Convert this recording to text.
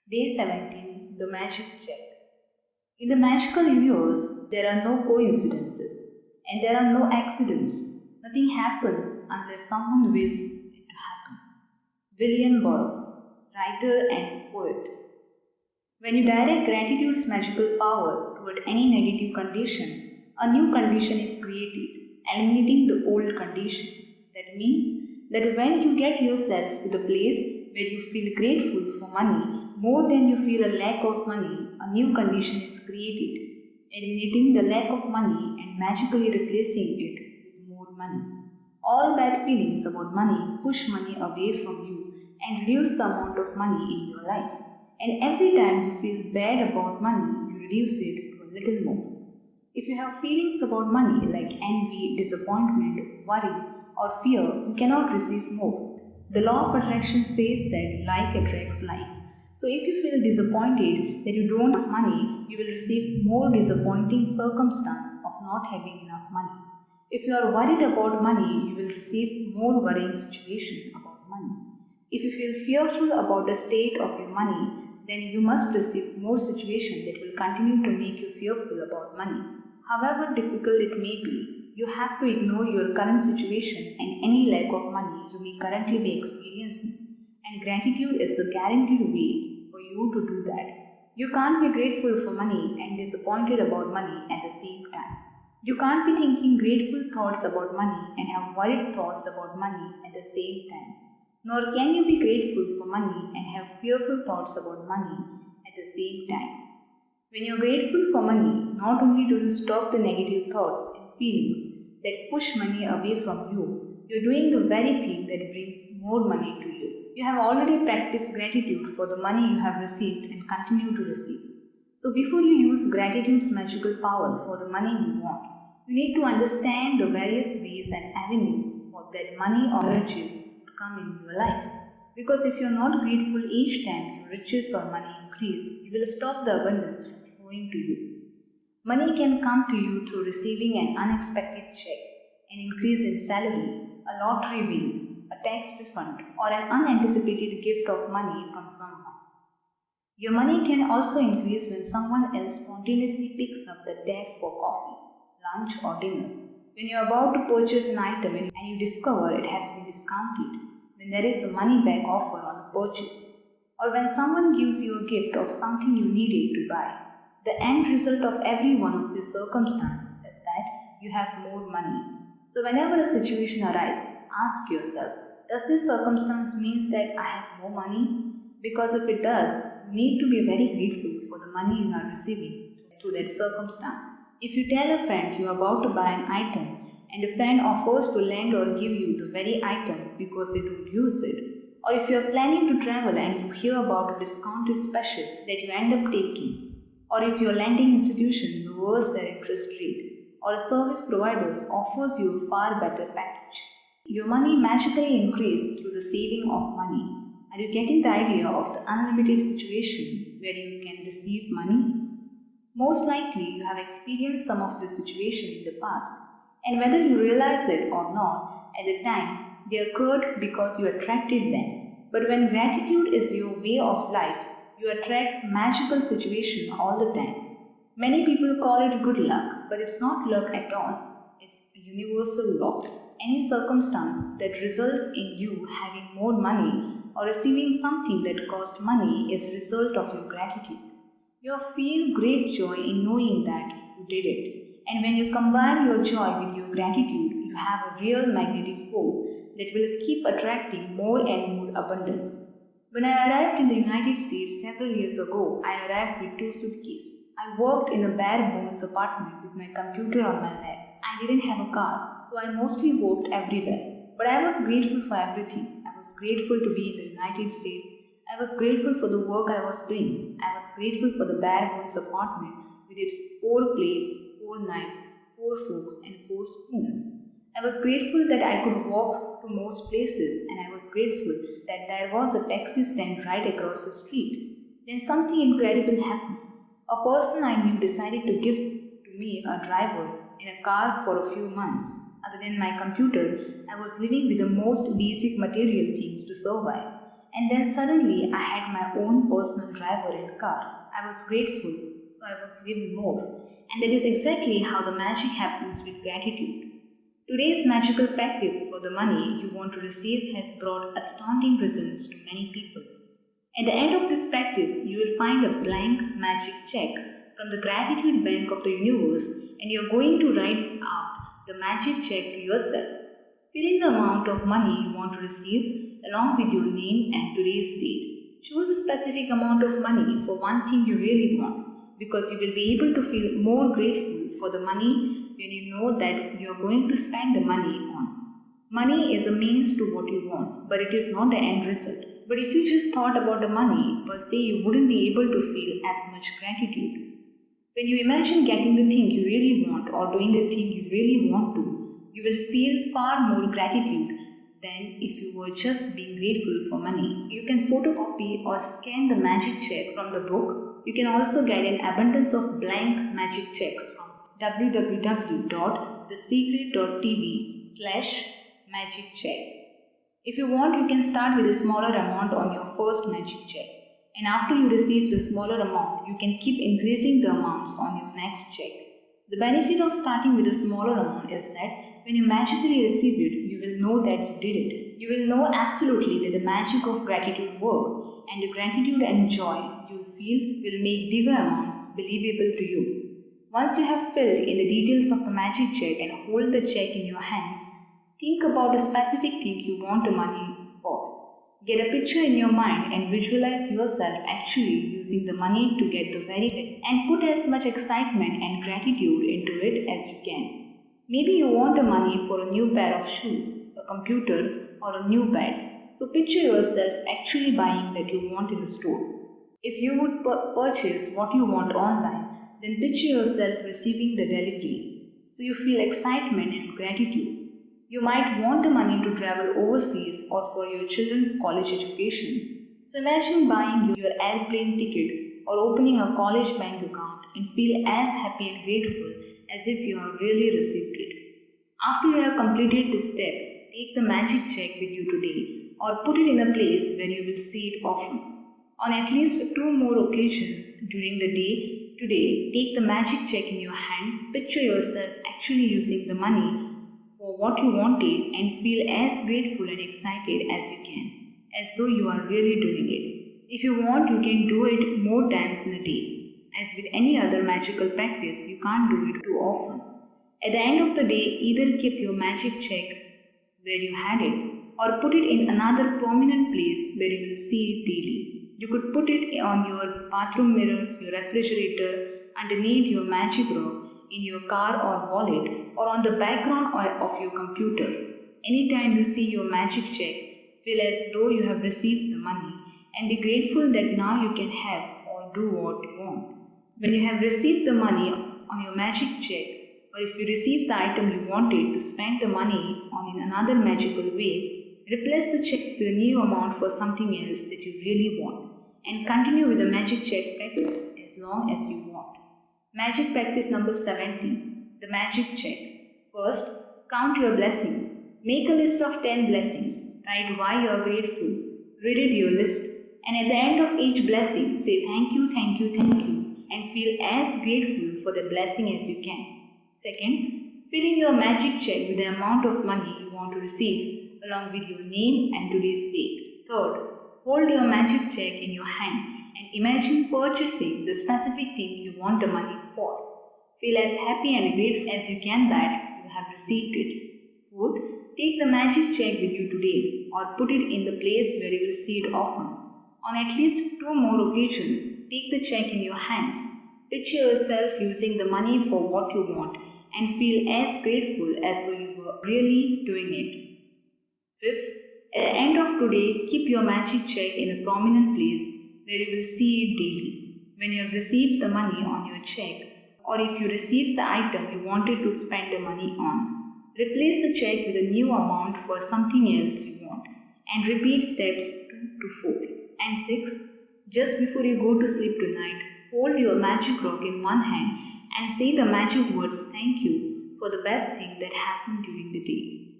Day 17. The Magic Check. In the magical universe, there are no coincidences and there are no accidents. Nothing happens unless someone wills it to happen. William Burroughs, writer and poet. When you direct gratitude's magical power toward any negative condition, a new condition is created, eliminating the old condition. That means that when you get yourself to the place where you feel grateful for money more than you feel a lack of money, a new condition is created, eliminating the lack of money and magically replacing it with more money. All bad feelings about money push money away from you and reduce the amount of money in your life. And every time you feel bad about money, you reduce it to a little more. If you have feelings about money like envy, disappointment, worry, or fear, you cannot receive more. The law of attraction says that like attracts like. So if you feel disappointed that you don't have money, you will receive more disappointing circumstance of not having enough money. If you are worried about money, you will receive more worrying situation about money. If you feel fearful about the state of your money, then you must receive more situation that will continue to make you fearful about money. However difficult it may be, you have to ignore your current situation and any lack of money you may currently be experiencing. And gratitude is the guaranteed way for you to do that. You can't be grateful for money and disappointed about money at the same time. You can't be thinking grateful thoughts about money and have worried thoughts about money at the same time. Nor can you be grateful for money and have fearful thoughts about money at the same time. When you are grateful for money, not only do you stop the negative thoughts and feelings that push money away from you, you are doing the very thing that brings more money to you. You have already practiced gratitude for the money you have received and continue to receive. So before you use gratitude's magical power for the money you want, you need to understand the various ways and avenues for that money or riches to come in your life. Because if you are not grateful each time your riches or money increase, you will stop the abundance from flowing to you. Money can come to you through receiving an unexpected check, an increase in salary, a lottery win, a tax refund, or an unanticipated gift of money from someone. Your money can also increase when someone else spontaneously picks up the tab for coffee, lunch, or dinner. When you are about to purchase an item and you discover it has been discounted, when there is a money back offer on the purchase, or when someone gives you a gift of something you needed to buy. The end result of every one of these circumstances is that you have more money. So whenever a situation arises, ask yourself, does this circumstance means that I have more money? Because if it does, you need to be very grateful for the money you are receiving through that circumstance. If you tell a friend you are about to buy an item and a friend offers to lend or give you the very item because they don't use it, or if you are planning to travel and you hear about a discounted special that you end up taking, or if your lending institution lowers their interest rate, or a service provider offers you a far better package, your money magically increases through the saving of money. Are you getting the idea of the unlimited situation where you can receive money? Most likely you have experienced some of this situation in the past, and whether you realize it or not, at the time they occurred because you attracted them. But when gratitude is your way of life, you attract magical situation all the time. Many people call it good luck, but it's not luck at all. It's a universal law. Any circumstance that results in you having more money or receiving something that cost money is a result of your gratitude. You feel great joy in knowing that you did it. And when you combine your joy with your gratitude, you have a real magnetic force that will keep attracting more and more abundance. When I arrived in the United States several years ago, I arrived with two suitcases. I worked in a bare bones apartment with my computer on my lap. I didn't have a car, so I mostly walked everywhere. But I was grateful for everything. I was grateful to be in the United States. I was grateful for the work I was doing. I was grateful for the bare bones apartment with its 4 plates, 4 knives, 4 forks, and 4 spoons. I was grateful that I could walk to most places, and I was grateful that there was a taxi stand right across the street. Then something incredible happened. A person I knew decided to give to me a driver in a car for a few months. Other than my computer, I was living with the most basic material things to survive. And then suddenly I had my own personal driver and car. I was grateful, so I was given more. And that is exactly how the magic happens with gratitude. Today's magical practice for the money you want to receive has brought astounding results to many people. At the end of this practice, you will find a blank magic check from the Gratitude Bank of the Universe, and you are going to write out the magic check to yourself. Fill in the amount of money you want to receive along with your name and today's date. Choose a specific amount of money for one thing you really want, because you will be able to feel more grateful for the money when you know that you are going to spend the money on. Money is a means to what you want, but it is not the end result. But if you just thought about the money per se, you wouldn't be able to feel as much gratitude. When you imagine getting the thing you really want or doing the thing you really want to, you will feel far more gratitude than if you were just being grateful for money. You can photocopy or scan the magic check from the book. You can also get an abundance of blank magic checks from www.thesecret.tv/magiccheck. If you want, you can start with a smaller amount on your first magic check. And after you receive the smaller amount, you can keep increasing the amounts on your next check. The benefit of starting with a smaller amount is that when you magically receive it, you will know that you did it. You will know absolutely that the magic of gratitude works, and the gratitude and joy you feel will make bigger amounts believable to you. Once you have filled in the details of the magic check and hold the check in your hands, think about a specific thing you want the money for. Get a picture in your mind and visualize yourself actually using the money to get the very best, and put as much excitement and gratitude into it as you can. Maybe you want the money for a new pair of shoes, a computer, or a new bed. So picture yourself actually buying that you want in the store. If you would purchase what you want online, then picture yourself receiving the delivery. So you feel excitement and gratitude. You might want the money to travel overseas or for your children's college education. So imagine buying your airplane ticket or opening a college bank account and feel as happy and grateful as if you have really received it. After you have completed these steps, take the magic check with you today or put it in a place where you will see it often. On at least 2 more occasions during the day today, take the magic check in your hand, picture yourself actually using the money for what you wanted, and feel as grateful and excited as you can, as though you are really doing it. If you want, you can do it more times in a day. As with any other magical practice, you can't do it too often. At the end of the day, either keep your magic check where you had it or put it in another permanent place where you will see it daily. You could put it on your bathroom mirror, your refrigerator, underneath your magic rock, in your car or wallet, or on the background of your computer. Anytime you see your magic check, feel as though you have received the money and be grateful that now you can have or do what you want. When you have received the money on your magic check, or if you receive the item you wanted to spend the money on in another magical way, replace the check with a new amount for something else that you really want, and continue with the magic check practice as long as you want. Magic practice number 17, the magic check. First, count your blessings. Make a list of 10 blessings. Write why you are grateful. Read your list. And at the end of each blessing, say thank you, thank you, thank you, and feel as grateful for the blessing as you can. Second, fill in your magic check with the amount of money you want to receive, along with your name and today's date. Third, hold your magic check in your hand and imagine purchasing the specific thing you want the money for. Feel as happy and grateful as you can that you have received it. Fourth, take the magic check with you today or put it in the place where you will see it often. On at least 2 more occasions, take the check in your hands. Picture yourself using the money for what you want and feel as grateful as though you were really doing it. Fifth, at the end of today, keep your magic check in a prominent place where you will see it daily. When you have received the money on your check, or if you received the item you wanted to spend the money on, replace the check with a new amount for something else you want, and repeat steps 2 to 4. And 6, just before you go to sleep tonight, hold your magic rock in one hand and say the magic words thank you for the best thing that happened during the day.